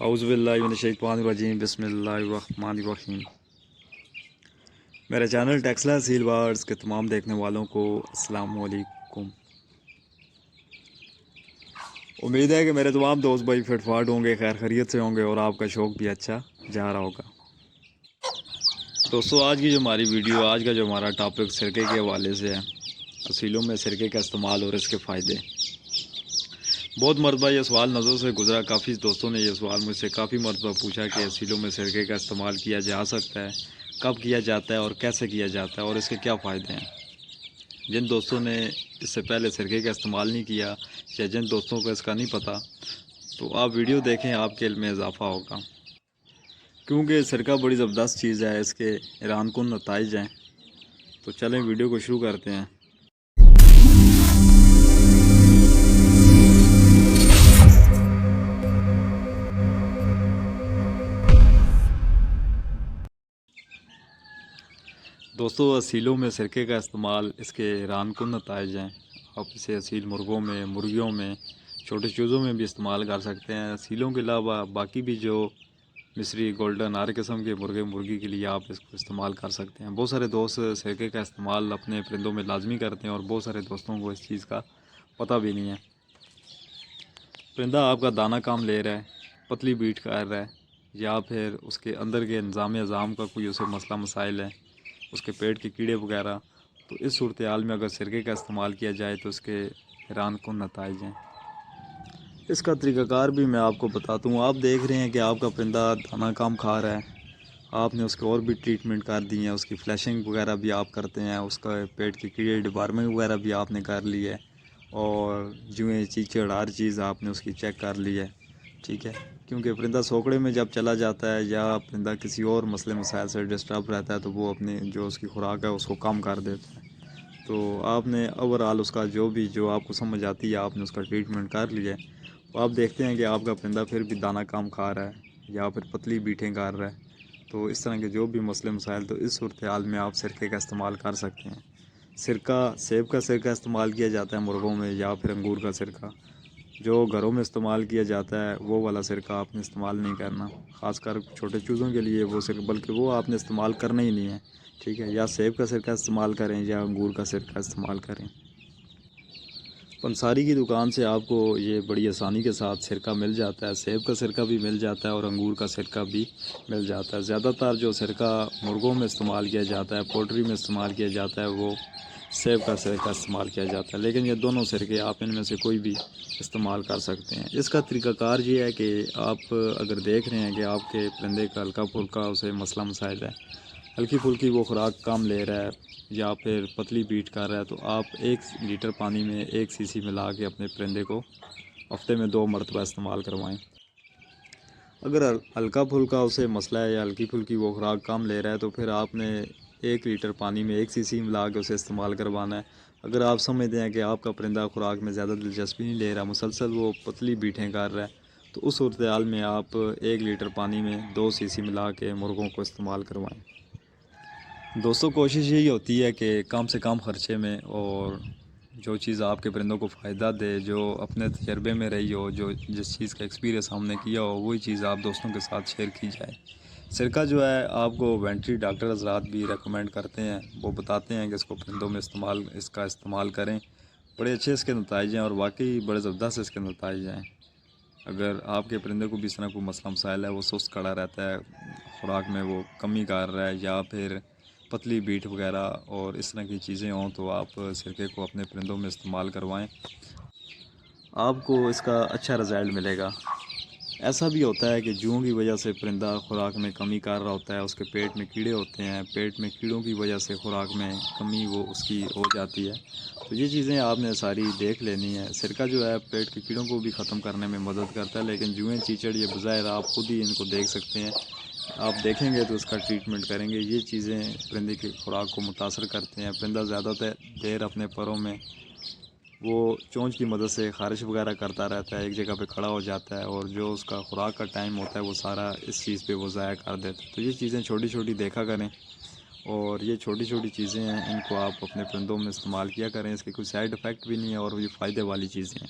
اعوذ باللہ من الشیطان الرجیم بسم اللہ الرحمن الرحیم۔ میرے چینل ٹیکسلا سیل وارڈز کے تمام دیکھنے والوں کو السلام علیکم۔ امید ہے کہ میرے تمام دوست بھائی فٹ فاٹ ہوں گے، خیر خیریت سے ہوں گے اور آپ کا شوق بھی اچھا جا رہا ہوگا۔ دوستو آج کی جو ہماری ویڈیو، آج کا جو ہمارا ٹاپک سرکے کے حوالے سے ہے، اصیلوں میں سرکے کا استعمال اور اس کے فائدے۔ بہت مرتبہ یہ سوال نظروں سے گزرا، کافی دوستوں نے یہ سوال مجھ سے کافی مرتبہ پوچھا کہ اصیلوں میں سرکے کا استعمال کیا جا سکتا ہے، کب کیا جاتا ہے اور کیسے کیا جاتا ہے اور اس کے کیا فائدے ہیں۔ جن دوستوں نے اس سے پہلے سرکے کا استعمال نہیں کیا یا جن دوستوں کو اس کا نہیں پتہ، تو آپ ویڈیو دیکھیں، آپ کے علم میں اضافہ ہوگا، کیونکہ سرکہ بڑی زبردست چیز ہے، اس کے حیران کن نتائج ہیں۔ تو چلیں ویڈیو کو شروع کرتے ہیں۔ دوستو اصیلوں میں سرکے کا استعمال، اس کے حیران کن نتائج ہیں۔ آپ اسے اصیل مرغوں میں، مرغیوں میں، چھوٹے چوزوں میں بھی استعمال کر سکتے ہیں۔ اصیلوں کے علاوہ باقی بھی جو مصری، گولڈن، ہر قسم کے مرغے مرغی کے لیے آپ اس کو استعمال کر سکتے ہیں۔ بہت سارے دوست سرکے کا استعمال اپنے پرندوں میں لازمی کرتے ہیں اور بہت سارے دوستوں کو اس چیز کا پتہ بھی نہیں ہے۔ پرندہ آپ کا دانہ کام لے رہا ہے، پتلی بیٹ کر رہا ہے، یا پھر اس کے اندر کے نظام اعظام کا کوئی اسے مسئلہ مسائل ہے، اس کے پیٹ کے کیڑے وغیرہ، تو اس صورتحال میں اگر سرکے کا استعمال کیا جائے تو اس کے حیران کن نتائج ہیں۔ اس کا طریقہ کار بھی میں آپ کو بتاتا ہوں۔ آپ دیکھ رہے ہیں کہ آپ کا پرندہ دانہ کام کھا رہا ہے، آپ نے اس کے اور بھی ٹریٹمنٹ کر دی ہیں، اس کی فلیشنگ وغیرہ بھی آپ کرتے ہیں، اس کا پیٹ کے کیڑے ڈبارمنگ وغیرہ بھی آپ نے کر لی ہے، اور جوئیں چیچڑ ہر چیز آپ نے اس کی چیک کر لی ہے، ٹھیک ہے۔ کیونکہ پرندہ سوکڑے میں جب چلا جاتا ہے یا پرندہ کسی اور مسئلے مسائل سے ڈسٹرب رہتا ہے تو وہ اپنے جو اس کی خوراک ہے اس کو کم کر دیتا ہے۔ تو آپ نے اوورآل اس کا جو آپ کو سمجھ آتی ہے آپ نے اس کا ٹریٹمنٹ کر لیا ہے۔ تو آپ دیکھتے ہیں کہ آپ کا پرندہ پھر بھی دانہ کام کھا رہا ہے یا پھر پتلی بیٹیں کر رہا ہے، تو اس طرح کے جو بھی مسئلے مسائل، تو اس صورتحال میں آپ سرکے کا استعمال کر سکتے ہیں۔ سرکہ، سیب کا سرکہ استعمال کیا جاتا ہے مرغوں میں، یا پھر انگور کا سرکہ۔ جو گھروں میں استعمال کیا جاتا ہے وہ والا سرکہ آپ نے استعمال نہیں کرنا، خاص کر چھوٹے چوزوں کے لیے وہ سرکہ، بلکہ وہ آپ نے استعمال کرنا ہی نہیں ہے، ٹھیک ہے۔ یا سیب کا سرکہ استعمال کریں یا انگور کا سرکہ استعمال کریں۔ پنساری کی دکان سے آپ کو یہ بڑی آسانی کے ساتھ سرکہ مل جاتا ہے، سیب کا سرکہ بھی مل جاتا ہے اور انگور کا سرکہ بھی مل جاتا ہے۔ زیادہ تر جو سرکہ مرغوں میں استعمال کیا جاتا ہے، پولٹری میں استعمال کیا جاتا ہے، وہ سیب کا سرکہ استعمال کیا جاتا ہے، لیکن یہ دونوں سرکے آپ ان میں سے کوئی بھی استعمال کر سکتے ہیں۔ اس کا طریقہ کار یہ ہے کہ آپ اگر دیکھ رہے ہیں کہ آپ کے پرندے کا ہلکا پھلکا اسے مسئلہ مسائل ہے، ہلکی پھلکی وہ خوراک کام لے رہا ہے یا پھر پتلی بیٹ کر رہا ہے، تو آپ 1 لیٹر پانی میں 1 cc ملا کے اپنے پرندے کو ہفتے میں 2 مرتبہ استعمال کروائیں۔ اگر ہلکا پھلکا اسے مسئلہ ہے یا ہلکی پھلکی وہ خوراک کام لے رہا ہے تو پھر آپ نے 1 لیٹر پانی میں 1 cc ملا کے اسے استعمال کروانا ہے۔ اگر آپ سمجھتے ہیں کہ آپ کا پرندہ خوراک میں زیادہ دلچسپی نہیں لے رہا، مسلسل وہ پتلی بیٹیں کر رہا ہے، تو اس صورتحال میں آپ 1 لیٹر پانی میں 2 cc ملا کے مرغوں کو استعمال کروائیں۔ دوستو کوشش یہی ہوتی ہے کہ کم سے کم خرچے میں اور جو چیز آپ کے پرندوں کو فائدہ دے، جو اپنے تجربے میں رہی ہو، جس چیز کا ایکسپیرینس ہم نے کیا ہو، وہی چیز آپ دوستوں کے ساتھ شیئر کی جائے۔ سرکہ جو ہے آپ کو وینٹری ڈاکٹر حضرات بھی ریکمینڈ کرتے ہیں، وہ بتاتے ہیں کہ اس کو پرندوں میں اس کا استعمال کریں، بڑے اچھے اس کے نتائج ہیں اور واقعی بڑے زبردست اس کے نتائج ہیں۔ اگر آپ کے پرندے کو بھی اس طرح کوئی مسئلہ مسائل ہے، وہ سست کھڑا رہتا ہے، خوراک میں وہ کمی کر رہا ہے یا پھر پتلی بیٹ وغیرہ اور اس طرح کی چیزیں ہوں، تو آپ سرکے کو اپنے پرندوں میں استعمال کروائیں، آپ کو اس کا اچھا رزلٹ ملے گا۔ ایسا بھی ہوتا ہے کہ جوؤں کی وجہ سے پرندہ خوراک میں کمی کر رہا ہوتا ہے، اس کے پیٹ میں کیڑے ہوتے ہیں، پیٹ میں کیڑوں کی وجہ سے خوراک میں کمی وہ اس کی ہو جاتی ہے، تو یہ چیزیں آپ نے ساری دیکھ لینی ہے۔ سرکہ جو ہے پیٹ کے کیڑوں کو بھی ختم کرنے میں مدد کرتا ہے، لیکن جوئیں چیچڑ یہ بظاہر آپ خود ہی ان کو دیکھ سکتے ہیں، آپ دیکھیں گے تو اس کا ٹریٹمنٹ کریں گے۔ یہ چیزیں پرندے کی خوراک کو متاثر کرتے ہیں۔ پرندہ زیادہ دیر اپنے پروں میں وہ چونچ کی مدد سے خارش وغیرہ کرتا رہتا ہے، ایک جگہ پہ کھڑا ہو جاتا ہے، اور جو اس کا خوراک کا ٹائم ہوتا ہے وہ سارا اس چیز پہ وہ ضائع کر دیتا ہے۔ تو یہ چیزیں چھوٹی چھوٹی دیکھا کریں، اور یہ چھوٹی چھوٹی چیزیں ہیں، ان کو آپ اپنے پرندوں میں استعمال کیا کریں، اس کے کوئی سائیڈ افیکٹ بھی نہیں ہے اور یہ فائدے والی چیزیں ہیں۔